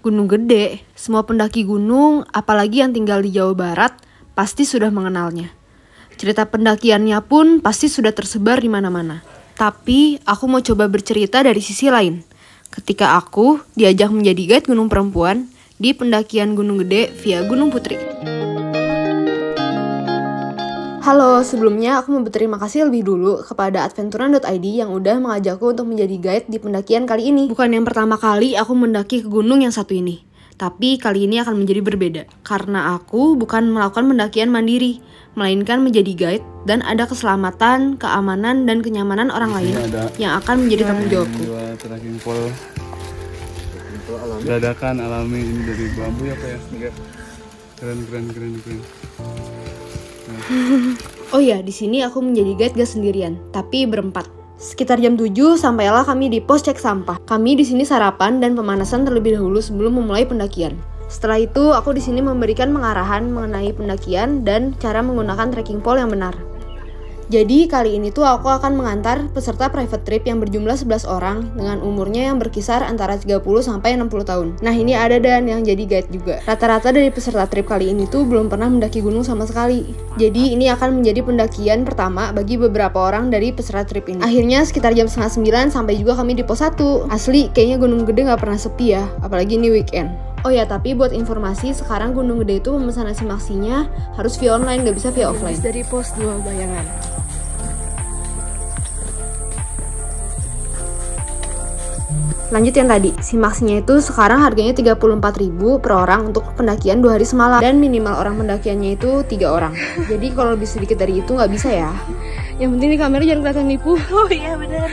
Gunung Gede, semua pendaki gunung, apalagi yang tinggal di Jawa Barat, pasti sudah mengenalnya. Cerita pendakiannya pun pasti sudah tersebar di mana-mana. Tapi aku mau coba bercerita dari sisi lain. Ketika aku diajak menjadi guide gunung perempuan di pendakian Gunung Gede via Gunung Putri. Halo, sebelumnya aku mau berterima kasih lebih dulu kepada adventuran.id yang udah mengajakku untuk menjadi guide di pendakian kali ini. Bukan yang pertama kali aku mendaki ke gunung yang satu ini. Tapi kali ini akan menjadi berbeda, karena aku bukan melakukan pendakian mandiri, melainkan menjadi guide dan ada keselamatan, keamanan, dan kenyamanan orang lain yang akan menjadi tanggung jawabku. Trekking pole dadakan alami ini dari bambu ya Pak ya. Keren. Oh ya, di sini aku menjadi guide gak sendirian, tapi berempat. Sekitar jam 7 sampailah kami di pos cek sampah. Kami di sini sarapan dan pemanasan terlebih dahulu sebelum memulai pendakian. Setelah itu, aku di sini memberikan pengarahan mengenai pendakian dan cara menggunakan trekking pole yang benar. Jadi kali ini tuh aku akan mengantar peserta private trip yang berjumlah 11 orang dengan umurnya yang berkisar antara 30 sampai 60 tahun. Nah, ini ada Dan yang jadi guide juga. Rata-rata dari peserta trip kali ini tuh belum pernah mendaki gunung sama sekali. Jadi ini akan menjadi pendakian pertama bagi beberapa orang dari peserta trip ini. Akhirnya sekitar jam 8:30 sampai juga kami di pos 1. Asli kayaknya Gunung Gede gak pernah sepi ya, apalagi ini weekend. Oh ya, tapi buat informasi, sekarang Gunung Gede itu pemesan nasi maksinya harus via online, gak bisa via offline. Dari pos 2 Bayangan. Lanjut yang tadi, simaksinya itu sekarang harganya 34.000 per orang untuk pendakian 2 hari semalam. Dan minimal orang pendakiannya itu 3 orang. Jadi kalau lebih sedikit dari itu nggak bisa ya. Yang penting di kamera jangan kelihatan nipu. Oh iya benar.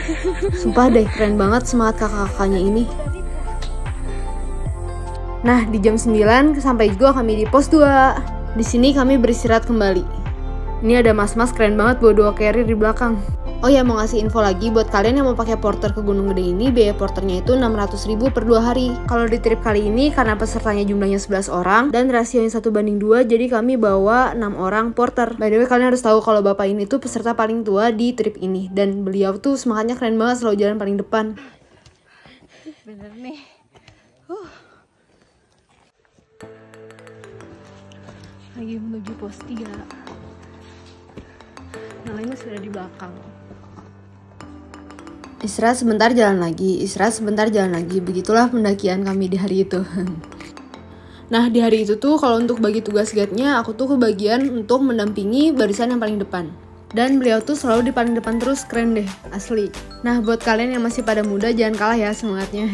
Sumpah deh, keren banget semangat kakak-kakaknya ini. Nah, di jam 9 sampai juga kami di pos 2. Di sini kami beristirahat kembali. Ini ada mas-mas keren banget bawa 2 carrier di belakang. Oh ya, mau ngasih info lagi buat kalian yang mau pakai porter ke Gunung Gede ini, biaya porternya itu 600.000 per 2 hari. Kalau di trip kali ini karena pesertanya jumlahnya 11 orang dan rasionya 1:2, jadi kami bawa 6 orang porter. By the way, kalian harus tahu kalau bapak ini tuh peserta paling tua di trip ini dan beliau tuh semangatnya keren banget, selalu jalan paling depan. Bener nih. Lagi menuju pos 3. Yang lainnya sudah di belakang. Istirahat sebentar jalan lagi, istirahat sebentar jalan lagi. Begitulah pendakian kami di hari itu. Nah, di hari itu tuh kalau untuk bagi tugas guide-nya, aku tuh kebagian untuk mendampingi barisan yang paling depan. Dan beliau tuh selalu di paling depan terus, keren deh, asli. Nah, buat kalian yang masih pada muda, jangan kalah ya semangatnya.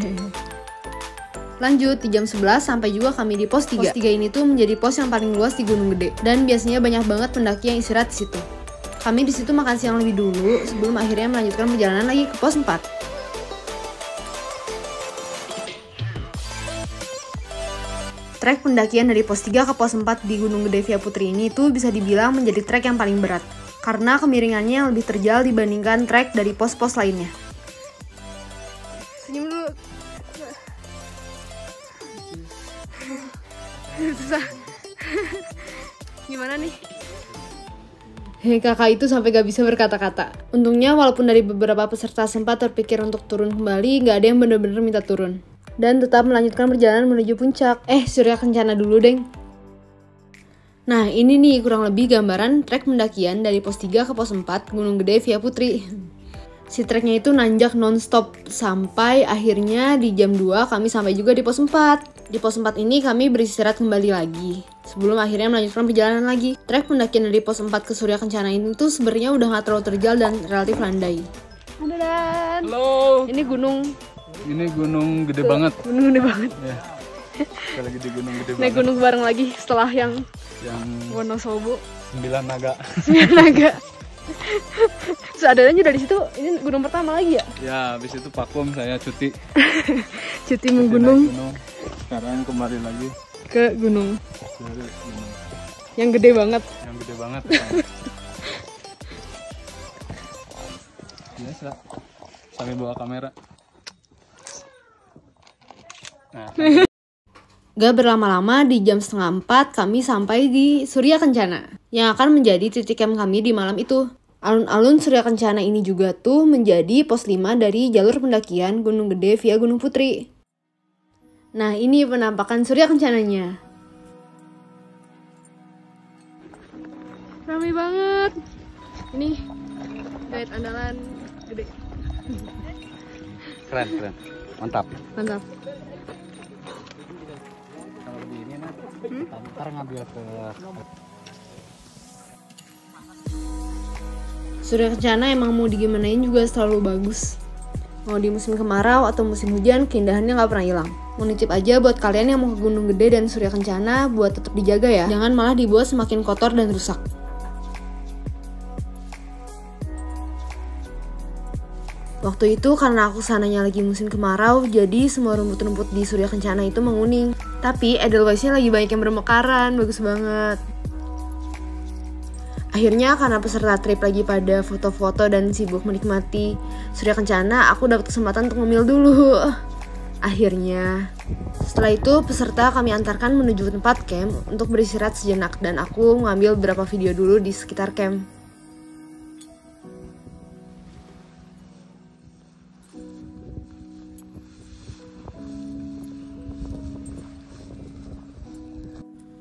Lanjut, di jam 11 sampai juga kami di pos 3. Pos 3 ini tuh menjadi pos yang paling luas di Gunung Gede. Dan biasanya banyak banget pendaki yang istirahat di situ. Kami di situ makan siang lebih dulu sebelum akhirnya melanjutkan perjalanan lagi ke pos 4. Trek pendakian dari pos 3 ke pos 4 di Gunung Gede via Putri ini tuh bisa dibilang menjadi trek yang paling berat karena kemiringannya yang lebih terjal dibandingkan trek dari pos-pos lainnya. Senyum dulu. Susah. Gimana nih? Hei, kakak itu sampai gak bisa berkata-kata. Untungnya walaupun dari beberapa peserta sempat terpikir untuk turun kembali, gak ada yang benar-benar minta turun. Dan tetap melanjutkan perjalanan menuju puncak. Surya Kencana dulu, deng. Nah, ini nih kurang lebih gambaran trek pendakian dari pos 3 ke pos 4 Gunung Gede via Putri. Si treknya itu nanjak non-stop sampai akhirnya di jam 2 kami sampai juga di pos 4. Di pos 4 ini kami beristirahat kembali lagi sebelum akhirnya melanjutkan perjalanan lagi. Trek pendakian dari pos 4 ke Surya Kencana ini tuh sebenarnya udah gak terlalu terjal dan relatif landai. Halo Dan. Halo. Ini gunung Gede banget. Gunung gede banget. Ya. Kita lagi di gunung gede Naik banget. gunung bareng lagi setelah yang Wonosobo Wonosobo 9 naga. 9 naga. Seadanya dari situ ini gunung pertama lagi ya? Ya, habis itu vakum saya cuti. Cuti menggunung. Sekarang kembali lagi Ke gunung gunung yang gede banget. yang gede banget. Biasa. Sambil bawa kamera. Nah, Gak berlama-lama, di jam 3:30 kami sampai di Surya Kencana yang akan menjadi titik camp kami di malam itu. Alun-alun Surya Kencana ini juga tuh menjadi pos 5 dari jalur pendakian Gunung Gede via Gunung Putri. Nah, ini penampakan Surya Kencananya. Ramai banget. Ini guide andalan gede. Keren, keren. Mantap. Mantap. Kalau di ini kita ntar ngambil ke Surya Kencana emang mau digimanain juga selalu bagus. Mau di musim kemarau atau musim hujan, keindahannya nggak pernah hilang. Mau nitip aja buat kalian yang mau ke Gunung Gede dan Surya Kencana buat tetap dijaga ya. Jangan malah dibuat semakin kotor dan rusak. Waktu itu karena aku sananya lagi musim kemarau, jadi semua rumput-rumput di Surya Kencana itu menguning. Tapi Edelweissnya lagi banyak yang bermekaran, bagus banget. Akhirnya karena peserta trip lagi pada foto-foto dan sibuk menikmati Surya Kencana, aku dapat kesempatan untuk ngemil dulu. Akhirnya, setelah itu peserta kami antarkan menuju tempat camp untuk beristirahat sejenak dan aku mengambil beberapa video dulu di sekitar camp.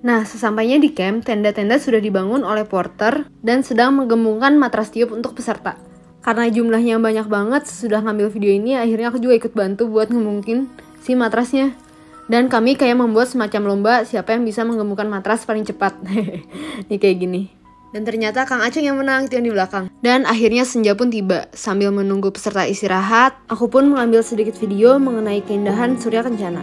Nah, sesampainya di camp, tenda-tenda sudah dibangun oleh porter dan sedang menggembungkan matras tiup untuk peserta. Karena jumlahnya banyak banget, sesudah ngambil video ini, akhirnya aku juga ikut bantu buat ngembungin si matrasnya. Dan kami kayak membuat semacam lomba siapa yang bisa menggembungkan matras paling cepat. Nih kayak gini. Dan ternyata Kang Aceng yang menang, itu yang di belakang. Dan akhirnya senja pun tiba. Sambil menunggu peserta istirahat, aku pun mengambil sedikit video mengenai keindahan Surya Kencana.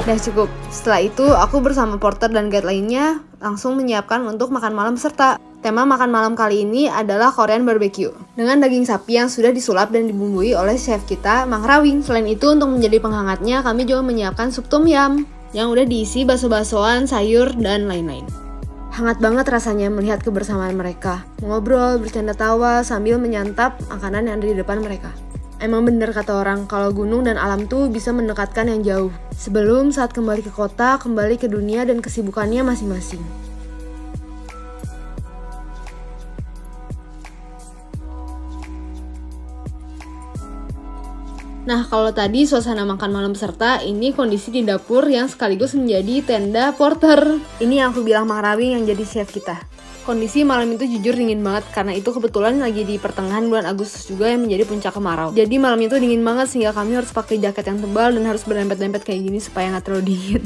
Udah cukup. Setelah itu, aku bersama porter dan guide lainnya langsung menyiapkan untuk makan malam peserta. Tema makan malam kali ini adalah Korean barbecue dengan daging sapi yang sudah disulap dan dibumbui oleh chef kita, Mang Rawing. Selain itu, untuk menjadi penghangatnya, kami juga menyiapkan sup tom yum yang udah diisi bakso-baksoan, sayur, dan lain-lain. Hangat banget rasanya melihat kebersamaan mereka, ngobrol, bercanda tawa sambil menyantap makanan yang ada di depan mereka. Emang bener kata orang, kalau gunung dan alam tuh bisa mendekatkan yang jauh. Sebelum saat kembali ke kota, kembali ke dunia dan kesibukannya masing-masing. Nah, kalau tadi suasana makan malam peserta, ini kondisi di dapur yang sekaligus menjadi tenda porter. Ini yang aku bilang Mang Rawing yang jadi chef kita. Kondisi malam itu jujur dingin banget karena itu kebetulan lagi di pertengahan bulan Agustus juga yang menjadi puncak kemarau. Jadi malam itu dingin banget sehingga kami harus pakai jaket yang tebal dan harus berlempet-lempet kayak gini supaya nggak terlalu dingin.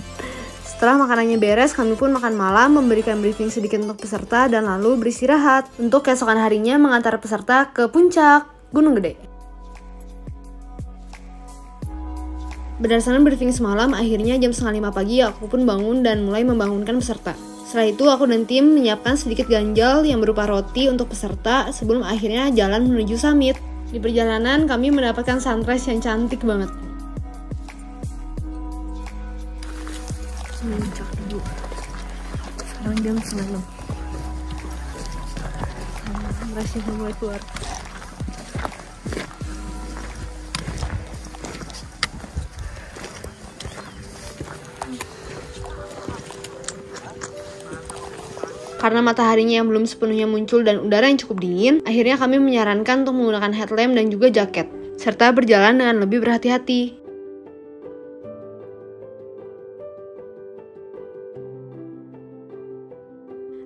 Setelah makanannya beres, kami pun makan malam, memberikan briefing sedikit untuk peserta dan lalu beristirahat untuk keesokan harinya mengantar peserta ke puncak Gunung Gede. Berdasarkan briefing semalam, akhirnya jam 4:30 pagi aku pun bangun dan mulai membangunkan peserta. Setelah itu aku dan tim menyiapkan sedikit ganjal yang berupa roti untuk peserta sebelum akhirnya jalan menuju summit. Di perjalanan kami mendapatkan sunrise yang cantik banget. Puncak dulu. Sekarang jam 9. Sunrise yang mulai keluar. Karena mataharinya yang belum sepenuhnya muncul dan udara yang cukup dingin, akhirnya kami menyarankan untuk menggunakan headlamp dan juga jaket, serta berjalan dengan lebih berhati-hati.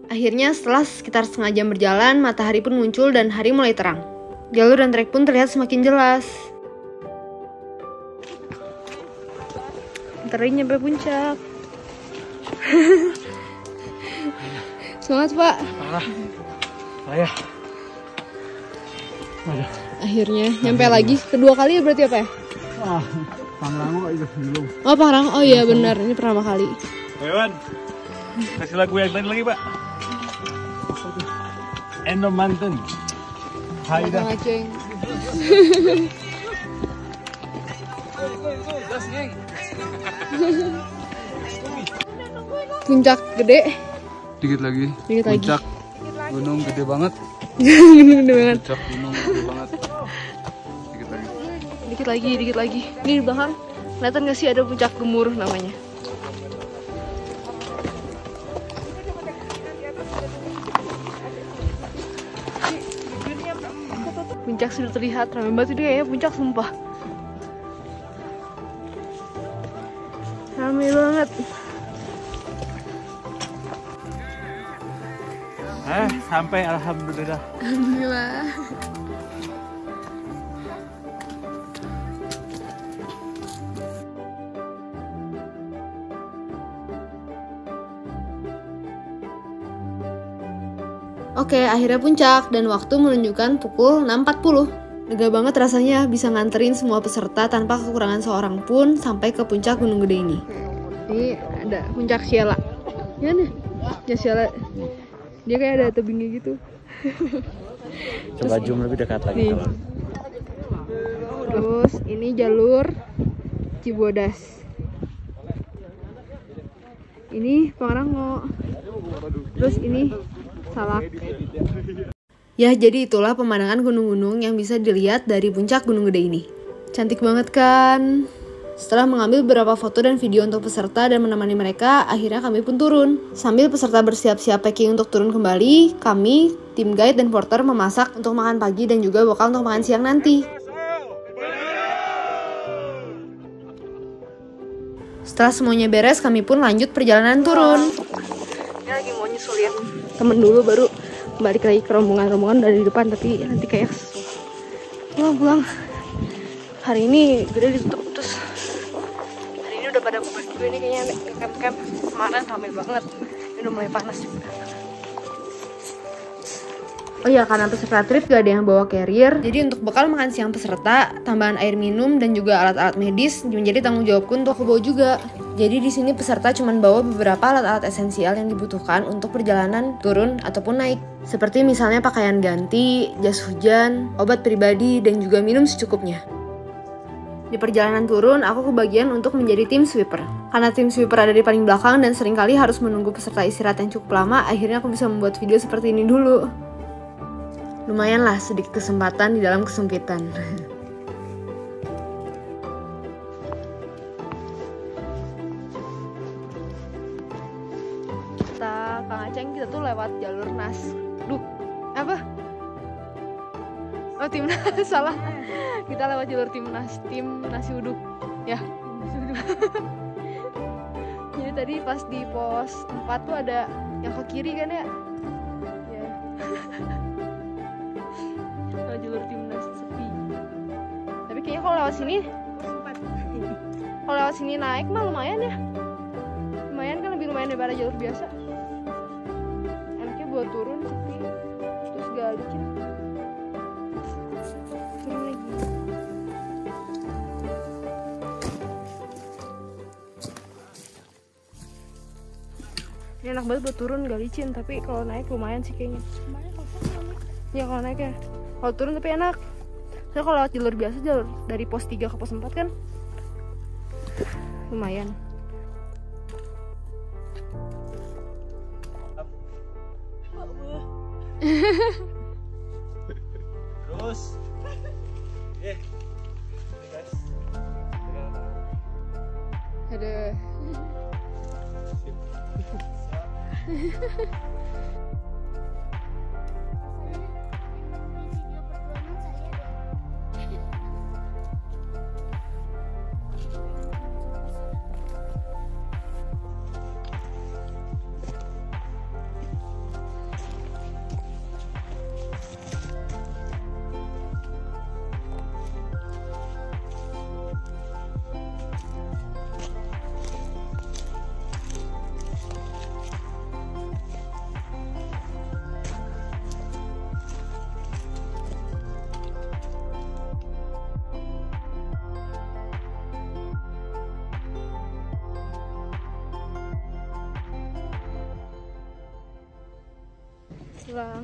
Akhirnya setelah sekitar setengah jam berjalan, matahari pun muncul dan hari mulai terang. Jalur dan trek pun terlihat semakin jelas. Ntar lagi nyampe puncak. Semangat Pak. Ayah. Akhirnya nyampe lagi. Kedua kali berarti apa ya? Pangrango itu belum. Oh Pangrango, oh iya benar, ini pertama kali. Hewan, kasih lagu yang lain lagi Pak. End of Mountain. Hai dah. Puncak gede. Dikit lagi. Dikit lagi. Puncak gunung gede banget. Gede banget. Puncak gunung gede banget. Dikit lagi. Dikit lagi, dikit lagi. Ini di belakang kelihatan nggak sih ada puncak gemuruh namanya? Puncak sudah terlihat, ramai banget ini kayaknya puncak sumpah. Ramai banget. Sampai alhamdulillah. Alhamdulillah. Oke, akhirnya puncak dan waktu menunjukkan pukul 6.40. Lega banget rasanya bisa nganterin semua peserta tanpa kekurangan seorang pun sampai ke puncak Gunung Gede ini. Ini ada puncak Siala. Ya nih, ya Siala. Dia kayak ada tebingnya gitu. Coba zoom lebih dekat lagi. Terus ini jalur Cibodas. Ini Pangrango. Terus ini Salak. Ya, jadi itulah pemandangan gunung-gunung yang bisa dilihat dari puncak Gunung Gede ini. Cantik banget kan? Setelah mengambil beberapa foto dan video untuk peserta dan menemani mereka, akhirnya kami pun turun. Sambil peserta bersiap-siap packing untuk turun kembali, kami, tim guide dan porter memasak untuk makan pagi dan juga bekal untuk makan siang nanti. Setelah semuanya beres, kami pun lanjut perjalanan turun. Ini lagi mau nyusulin temen dulu baru balik lagi ke rombongan dari depan, tapi nanti kayak pulang. Hari ini gede ditutup, terus hari ini udah pada bubar juga. Ini kayaknya camp kemarin ramai banget, ini udah mulai panas juga. Oh iya, karena peserta trip gak ada yang bawa carrier, jadi untuk bekal makan siang peserta, tambahan air minum dan juga alat-alat medis menjadi tanggung jawabku untuk aku bawa juga. Jadi di sini peserta cuma bawa beberapa alat-alat esensial yang dibutuhkan untuk perjalanan turun ataupun naik, seperti misalnya pakaian ganti, jas hujan, obat pribadi, dan juga minum secukupnya. Di perjalanan turun, aku kebagian untuk menjadi tim sweeper. Karena tim sweeper ada di paling belakang dan seringkali harus menunggu peserta istirahat yang cukup lama, akhirnya aku bisa membuat video seperti ini dulu. Lumayan lah, sedikit kesempatan di dalam kesempitan. Kang Aceng, kita tuh lewat jalur Timnas, salah. Kita lewat jalur Timnas, tim nasi uduk. Ya, jadi tadi pas di pos 4 tuh ada yang ke kiri kan ya? Ya. Jalur Timnas sepi. Tapi kayaknya kalau lewat sini naik mah lumayan ya. Lumayan kan, lebih lumayan daripada jalur biasa. Enaknya buat turun sepi, terus gak licin. Turun lagi. Ini enak banget buat turun, gak licin, tapi kalau naik lumayan sih kayaknya. Ya kalau naik ya. Kalau turun tapi enak. Soalnya kalau lewat jalur biasa, jalur dari pos 3 ke pos 4 kan lumayan. Terus Ada pulang.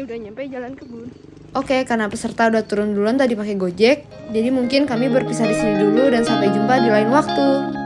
Ini udah nyampe jalan kebun. Oke, karena peserta udah turun duluan tadi pakai Gojek, jadi mungkin kami berpisah di sini dulu dan sampai jumpa di lain waktu.